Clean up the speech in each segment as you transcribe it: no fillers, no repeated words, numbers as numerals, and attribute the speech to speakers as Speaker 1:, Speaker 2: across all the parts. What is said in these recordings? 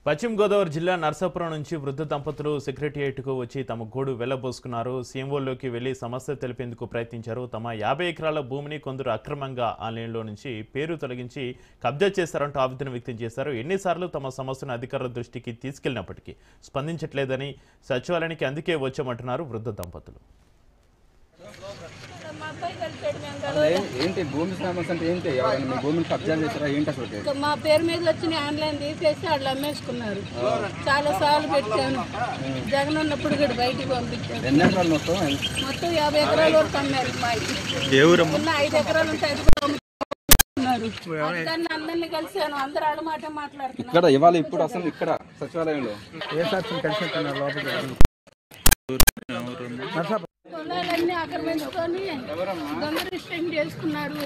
Speaker 1: పశ్చిమ గోదావరి జిల్లా నర్సాపురం నుంచి వృద్ధ దంపతులు సెక్రటేరియట్కు వచ్చి తమ గోడు వెళ్లబోసుకున్నారు. సీఎంఓలోకి వెళ్లి సమస్య తెలిపేందుకు ప్రయత్నించారు. తమ 50 ఎకరాల భూమిని కొందరు అక్రమంగా ఆన్లైన్లో నుంచి పేరు తొలగించి కబ్జా చేశారంటూ ఆవేదన వ్యక్తం చేశారు. ఎన్నిసార్లు తమ సమస్యను అధికారుల దృష్టికి తీసుకెళ్లినప్పటికీ స్పందించట్లేదని సచివాలయానికి అందుకే వచ్చామంటున్నారు వృద్ధ దంపతులు.
Speaker 2: ఏంటి భూమి సమస్య అంటే ఏంటి? ఎవరైనా మీ భూమిని కబ్జా చేస్తారా ఏంటి? అసలు
Speaker 3: మా పేరు మీద వచ్చిన ఆన్లైన్ తీసేసి వాళ్ళు అమ్మేసుకున్నారు. చాలా సార్లు పెట్టాను. జగన్ ఉన్నప్పుడు కూడా బయటికి పంపించాను.
Speaker 2: ఎన్ని ఎకరాలు మొత్తం
Speaker 3: 50 ఎకరాల వరకు అమ్మారు. మా ఉన్న 5 ఎకరాలు ఉంటే 5 అందరినీ కలిసాను. అందరూ వాళ్ళ మాట మాట్లాడుతున్నారు.
Speaker 2: ఇక్కడ ఇవాళ ఇప్పుడు అసలు ఇక్కడ సచివాలయంలో
Speaker 3: పొలాలన్నీ ఆక్రమించుకొని దొంగ రిజిస్ట్రేషన్ చేసుకున్నారు.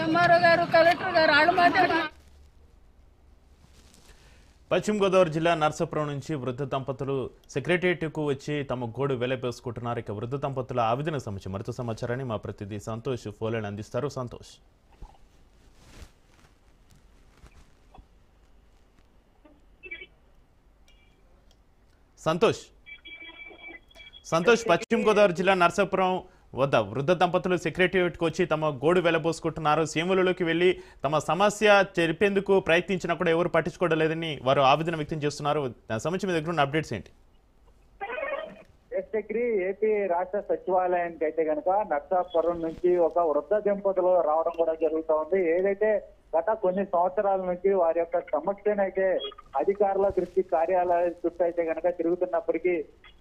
Speaker 3: ఎంఆర్ఓ గారు, కలెక్టర్ గారు వాళ్ళ మాట.
Speaker 1: పశ్చిమ గోదావరి జిల్లా నర్సాపురం నుంచి వృద్ధ దంపతులు సెక్రటేరియట్కు వచ్చి తమ గోడు వెళ్లబోసుకుంటున్నారు. ఇక వృద్ధ దంపతుల ఆవేదన సంబంధించి మరింత సమాచారాన్ని మా ప్రతినిధి సంతోష్ ఫోన్లైన్ అందిస్తారు. సంతోష్ పశ్చిమ గోదావరి జిల్లా నర్సాపురం వద్ద వృద్ధ దంపతులు సెక్రటేరియట్కు వచ్చి తమ గోడు వెళ్లబోసుకుంటున్నారు. సీఎంఓలోకి వెళ్లి తమ సమస్య తెలిపేందుకు ప్రయత్నించినా కూడా ఎవరు పట్టించుకోవడం లేదని వారు ఆవేదన వ్యక్తం చేస్తున్నారు. దాని సంబంధించి మీ దగ్గర ఉన్న అప్డేట్స్ ఏంటి?
Speaker 4: ఏపీ రాష్ట్ర సచివాలయానికి అయితే కనుక నర్సాపురం నుంచి ఒక వృద్ధ దంపతులు రావడం కూడా జరుగుతూ ఉంది. ఏదైతే గత కొన్ని సంవత్సరాల నుంచి వారి యొక్క సమస్యను అయితే అధికారుల దృష్టి కార్యాలయాల చుట్టూ అయితే కనుక తిరుగుతున్నప్పటికీ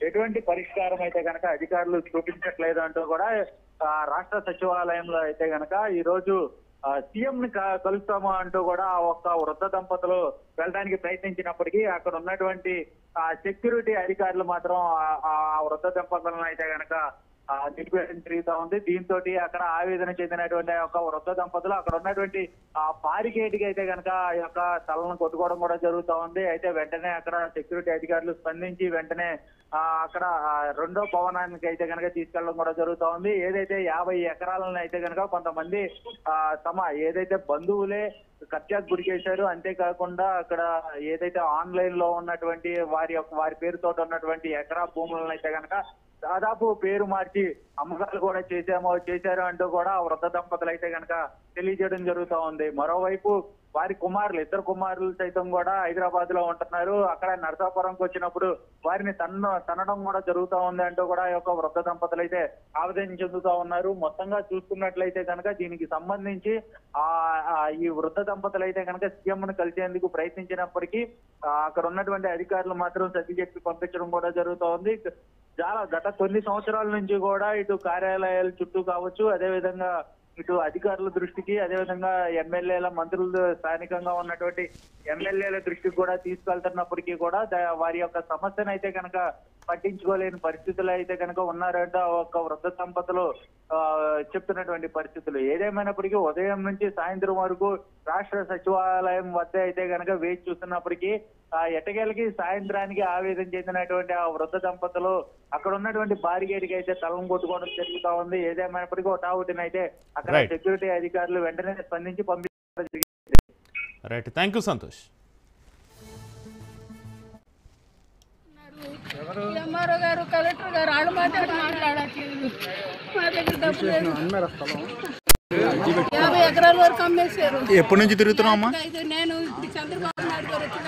Speaker 4: ఎటువంటి పరిష్కారం అయితే కనుక అధికారులు చూపించట్లేదు అంటూ కూడా రాష్ట్ర సచివాలయంలో అయితే కనుక ఈ రోజు సీఎం ని కలుస్తాము అంటూ కూడా ఒక వృద్ధ దంపతులు వెళ్ళడానికి ప్రయత్నించినప్పటికీ అక్కడ ఉన్నటువంటి సెక్యూరిటీ అధికారులు మాత్రం ఆ వృద్ధ దంపతులను అయితే కనుక నిర్వేదన తిరుగుతా ఉంది. దీంతో అక్కడ ఆవేదన చెందినటువంటి ఒక వృద్ధ దంపతులు అక్కడ ఉన్నటువంటి బారికేడ్ కి అయితే కనుక ఆ యొక్క తలను కొట్టుకోవడం కూడా జరుగుతూ ఉంది. అయితే వెంటనే అక్కడ సెక్యూరిటీ అధికారులు స్పందించి వెంటనే అక్కడ రెండో భవనానికి అయితే కనుక తీసుకెళ్లడం కూడా జరుగుతూ ఉంది. ఏదైతే 50 ఎకరాలను అయితే కనుక కొంతమంది తమ ఏదైతే బంధువులే కబ్జాకు గురి చేశారు. అంతేకాకుండా అక్కడ ఏదైతే ఆన్లైన్ లో ఉన్నటువంటి వారి పేరుతో ఉన్నటువంటి ఎకరా భూములను అయితే కనుక దాదాపు పేరు మార్చి అమ్మకాలు కూడా చేశారు అంటూ కూడా వృద్ధ దంపతులు అయితే కనుక తెలియజేయడం జరుగుతూ ఉంది. మరోవైపు వారి ఇద్దరు కుమారులు సైతం కూడా హైదరాబాద్ లో ఉంటున్నారు. అక్కడ నర్సాపురంకి వచ్చినప్పుడు వారిని తనడం కూడా జరుగుతూ ఉంది అంటూ కూడా ఈ యొక్క వృద్ధ దంపతులు అయితే ఆవేదన చెందుతూ ఉన్నారు. మొత్తంగా చూసుకున్నట్లయితే కనుక దీనికి సంబంధించి ఈ వృద్ధ దంపతులు అయితే కనుక సీఎం ను కలిసేందుకు ప్రయత్నించినప్పటికీ అక్కడ ఉన్నటువంటి అధికారులు మాత్రం సర్ది చెప్పి పంపించడం కూడా జరుగుతూ ఉంది. గత కొన్ని సంవత్సరాల నుంచి కూడా ఇటు కార్యాలయాల చుట్టూ కావచ్చు, అదేవిధంగా ఇటు అధికారుల దృష్టికి, అదేవిధంగా ఎమ్మెల్యేల మంత్రులు స్థానికంగా ఉన్నటువంటి ఎమ్మెల్యేల దృష్టికి కూడా తీసుకెళ్తున్నప్పటికీ కూడా వారి యొక్క సమస్యను అయితే కనుక పట్టించుకోలేని పరిస్థితులు అయితే కనుక ఉన్నారంట ఒక వృద్ధ దంపతులు చెప్తున్నటువంటి పరిస్థితులు. ఏదేమైనప్పటికీ ఉదయం నుంచి సాయంత్రం వరకు రాష్ట్ర సచివాలయం వద్ద అయితే కనుక వేచి చూస్తున్నప్పటికీ ఎట్టకేలకి సాయంత్రానికి ఆవేదన చెందినటువంటి ఆ వృద్ధ దంపతులు అక్కడ ఉన్నటువంటి బారిగేడికి అయితే తలం కొట్టుకోవడం జరుగుతూ ఉంది. ఏదేమైనప్పటికీ ఒకటావుటిని అయితే అక్కడ సెక్యూరిటీ అధికారులు వెంటనే స్పందించి పంపించడం జరిగింది.
Speaker 1: Right, thank you Santosh.
Speaker 3: MRO గారు, కలెక్టర్ గారు వాళ్ళ మాట మాట్లాడట్లేదు. మా దగ్గర డబ్బు లేదు. 50 ఎకరాల వరకు అమ్మేశారు.
Speaker 5: ఎప్పటి నుంచి తిరుగుతున్నావు అమ్మా?
Speaker 3: నేను చంద్రబాబు నాయుడు గారు వచ్చిన